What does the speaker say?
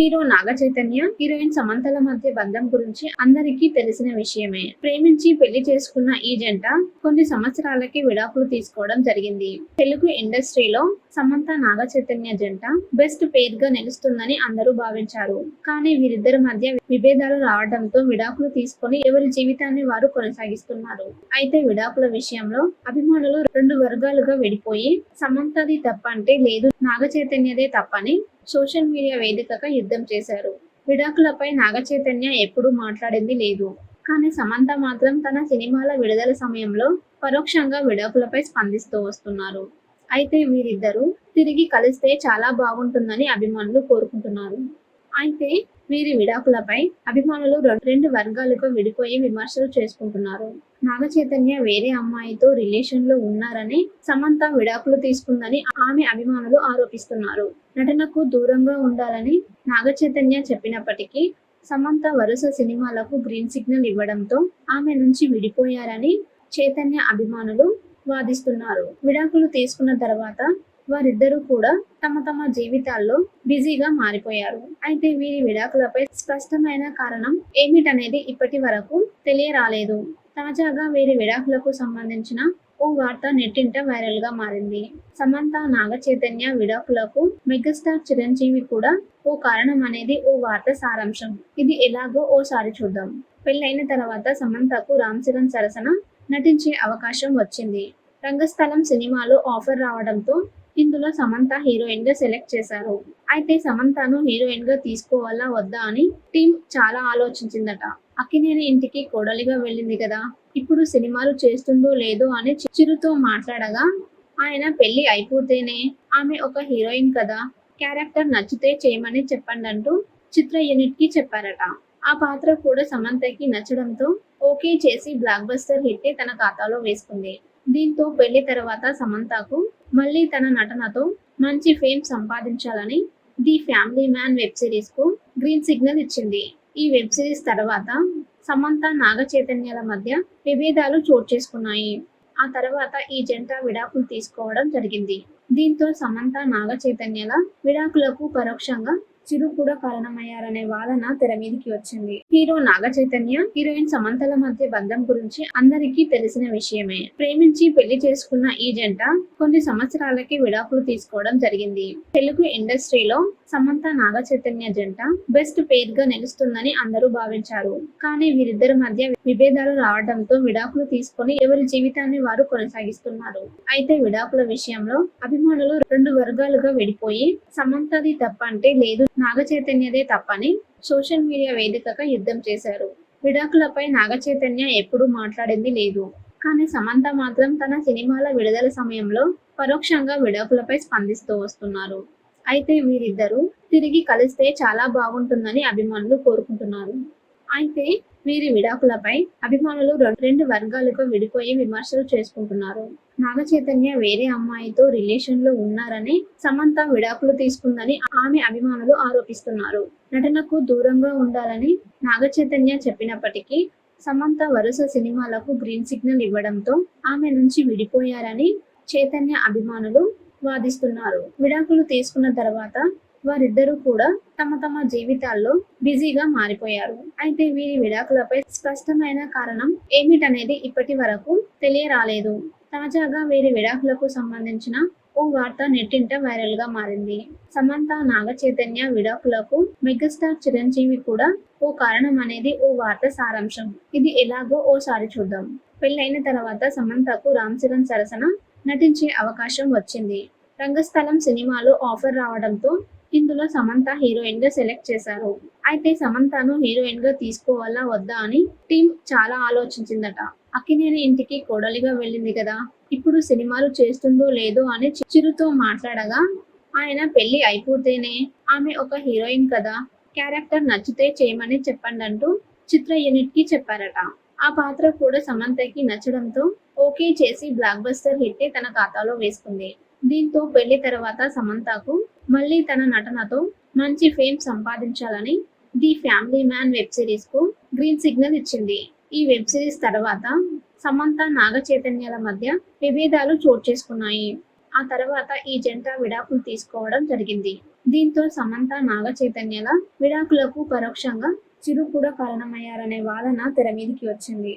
Hero Naga Chaitanya, heroine సమంతల మధ్య బంధం గురించి అందరికీ తెలిసిన విషయమే. ప్రేమించి పెళ్లి చేసుకున్న ఈ జంట కొన్ని సంవత్సరాలకి విడాకులు తీసుకోవడం జరిగింది. తెలుగు ఇండస్ట్రీలో సమంత నాగ చైతన్య జంట బెస్ట్ పేర్ గా నిలుస్తుందని అందరూ భావించారు. కానీ వీరిద్దరి మధ్య విభేదాలు రావడంతో విడాకులు తీసుకొని ఎవరి జీవితాన్ని వారు కొనసాగిస్తున్నారు. అయితే విడాకుల విషయంలో అభిమానులు రెండు వర్గాలుగా విడిపోయి సమంతది తప్పంటే లేదు, నాగ చైతన్యదే తప్పని సోషల్ మీడియా వేదికగా యుద్ధం చేశారు. విడాకులపై నాగ చైతన్య ఎప్పుడూ మాట్లాడింది లేదు. కానీ సమంత మాత్రం తన సినిమాల విడుదల సమయంలో పరోక్షంగా విడాకులపై స్పందిస్తూ వస్తున్నారు. అయితే వీరిద్దరూ తిరిగి కలిస్తే చాలా బాగుంటుందని అభిమానులు కోరుకుంటున్నారు. అయితే వీరి విడాకులపై అభిమానులు రెండు వర్గాలుగా విడిపోయి విమర్శలు చేసుకుంటున్నారు. నాగ చైతన్య వేరే అమ్మాయితో రిలేషన్ లో ఉన్నారని, సమంత విడాకులు తీసుకుందని ఆమె అభిమానులు ఆరోపిస్తున్నారు. నటనకు దూరంగా ఉండాలని నాగ చైతన్య చెప్పినప్పటికీ సమంత వరుస సినిమాలకు గ్రీన్ సిగ్నల్ ఇవ్వడంతో ఆమె నుంచి విడిపోయారని చైతన్య అభిమానులు వాదిస్తున్నారు. విడాకులు తీసుకున్న తర్వాత వారిద్దరూ కూడా తమ తమ జీవితాల్లో బిజీగా మారిపోయారు. అయితే వీరి విడాకులపై స్పష్టమైన కారణం ఏమిటనేది ఇప్పటి వరకు తెలియరాలేదు. తాజాగా వీరి విడాకులకు సంబంధించిన ఓ వార్త నెట్టింట వైరల్ గా మారింది. సమంత నాగ చైతన్య విడాకులకు మెగాస్టార్ చిరంజీవి కూడా ఓ కారణం అనేది ఓ వార్త సారాంశం. ఇది ఎలాగో ఓసారి చూద్దాం. పెళ్లైన తర్వాత సమంతకు రామ్ చరణ్ సరసన నటించే అవకాశం వచ్చింది. రంగస్థలం సినిమాలో ఆఫర్ రావడంతో ఇందులో సమంత హీరోయిన్ గా సెలెక్ట్ చేశారు. అయితే సమంతను హీరోయిన్ గా తీసుకోవాలా వద్దా అని టీం చాలా ఆలోచించిందట. అక్కినేని ఇంటికి కోడలిగా వెళ్ళింది కదా, ఇప్పుడు సినిమాలు చేస్తుందో లేదో అని చిరుతో మాట్లాడగా ఆయన పెళ్లి అయిపోతేనే ఆమె ఒక హీరోయిన్ కదా, క్యారెక్టర్ నచ్చితే చేయమని చెప్పండి అంటూ చిత్ర యూనిట్ కి చెప్పారట. ఆ పాత్ర కూడా సమంతకి నచ్చడంతో ఓకే చేసి బ్లాక్ బస్టర్ హిట్ తన ఖాతాలో వేసుకుంది. దీంతో పెళ్లి తర్వాత సమంతకు మళ్ళీ తన నటనతో మంచి ఫేమ్ సంపాదించాలని the family man web series కు గ్రీన్ సిగ్నల్ ఇచ్చింది. ఈ వెబ్ సిరీస్ తర్వాత సమంత నాగ చైతన్యాల మధ్య విభేదాలు చోటు చేసుకున్నాయి. ఆ తర్వాత ఈ జంట విడాకులు తీసుకోవడం జరిగింది. దీంతో సమంత నాగ చైతన్యాల విడాకులకు పరోక్షంగా చిరు కూడా కారణమయ్యారనే వాదన తెర మీదికి వచ్చింది. హీరో నాగ చైతన్య, హీరోయిన్ సమంతల మధ్య బంధం గురించి అందరికీ తెలిసిన విషయమే. ప్రేమించి పెళ్లి చేసుకున్న ఈ జంట కొన్ని సంవత్సరాలకి విడాకులు తీసుకోవడం జరిగింది. తెలుగు ఇండస్ట్రీలో సమంత నాగ చైతన్య జంట బెస్ట్ పేర్ గా నిలుస్తుందని అందరూ భావించారు. కానీ వీరిద్దరి మధ్య విభేదాలు రావడంతో విడాకులు తీసుకొని ఎవరి జీవితాన్ని వారు కొనసాగిస్తున్నారు. అయితే విడాకుల విషయంలో అభిమానులు రెండు వర్గాలుగా విడిపోయి సమంతది తప్పంటే లేదు, నాగ చైతన్యదే తప్పని సోషల్ మీడియా వేదికగా యుద్ధం చేశారు. విడాకులపై నాగ చైతన్య ఎప్పుడూ మాట్లాడింది లేదు. కానీ సమంత మాత్రం తన సినిమాల విడుదల సమయంలో పరోక్షంగా విడాకులపై స్పందిస్తూ వస్తున్నారు. అయితే వీరిద్దరూ తిరిగి కలిస్తే చాలా బాగుంటుందని అభిమానులు కోరుకుంటున్నారు. అయితే వీరి విడాకులపై అభిమానులు రెండు వర్గాలుగా విడిపోయి విమర్శలు చేసుకుంటున్నారు. నాగ చైతన్య వేరే అమ్మాయితో రిలేషన్ లో ఉన్నారని, సమంత విడాకులు తీసుకుందని ఆమె అభిమానులు ఆరోపిస్తున్నారు. నటనకు దూరంగా ఉండాలని నాగ చైతన్య చెప్పినప్పటికీ సమంత వరుస సినిమాలకు గ్రీన్ సిగ్నల్ ఇవ్వడంతో ఆమె నుంచి విడిపోయారని చైతన్య అభిమానులు వాదిస్తున్నారు. విడాకులు తీసుకున్న తర్వాత వారిద్దరూ కూడా తమ తమ జీవితాల్లో బిజీగా మారిపోయారు. అయితే వీరి విడాకులపై స్పష్టమైన కారణం ఏమిటనేది ఇప్పటి వరకు తెలియరాలేదు. తాజాగా వీరి విడాకులకు సంబంధించిన ఓ వార్త నెట్టింట వైరల్ గా మారింది. సమంత నాగ చైతన్య విడాకులకు మెగాస్టార్ చిరంజీవి కూడా ఓ కారణం అనేది ఓ వార్త సారాంశం. ఇది ఎలాగో ఓసారి చూద్దాం. పెళ్లైన తర్వాత సమంతకు రామ్ చరణ్ సరసన నటించే అవకాశం వచ్చింది. రంగస్థలం సినిమాలో ఆఫర్ రావడంతో ఇందులో సమంత హీరోయిన్ గా సెలెక్ట్ చేశారు. అయితే సమంతను హీరోయిన్ గా తీసుకోవాలా వద్దా అని టీం చాలా ఆలోచించిందట. అక్కినేని ఇంటికి కోడలిగా వెళ్ళింది కదా, ఇప్పుడు సినిమాలు చేస్తుందో లేదో అని చిరుతో మాట్లాడగా ఆయన పెళ్లి అయిపోతేనే ఆమె ఒక హీరోయిన్ కదా, క్యారెక్టర్ నచ్చితే చేయమని చెప్పండి అంటూ చిత్ర యూనిట్ కి చెప్పారట. ఆ పాత్ర కూడా సమంతకి నచ్చడంతో ఓకే చేసి బ్లాక్ బస్టర్ హిట్ తన ఖాతాలో వేసుకుంది. దీంతో పెళ్లి తర్వాత సమంతకు మళ్ళీ తన నటనతో మంచి ఫేమ్ సంపాదించాలని the family man web series కు గ్రీన్ సిగ్నల్ ఇచ్చింది. ఈ వెబ్ సిరీస్ తర్వాత సమంత నాగ చైతన్యాల మధ్య విభేదాలు చోటు చేసుకున్నాయి. ఆ తర్వాత ఈ జంట విడాకులు తీసుకోవడం జరిగింది. దీంతో సమంత నాగ చైతన్యల విడాకులకు పరోక్షంగా చిరు కూడా కారణమయ్యారనే వాదన తెర మీదికి వచ్చింది.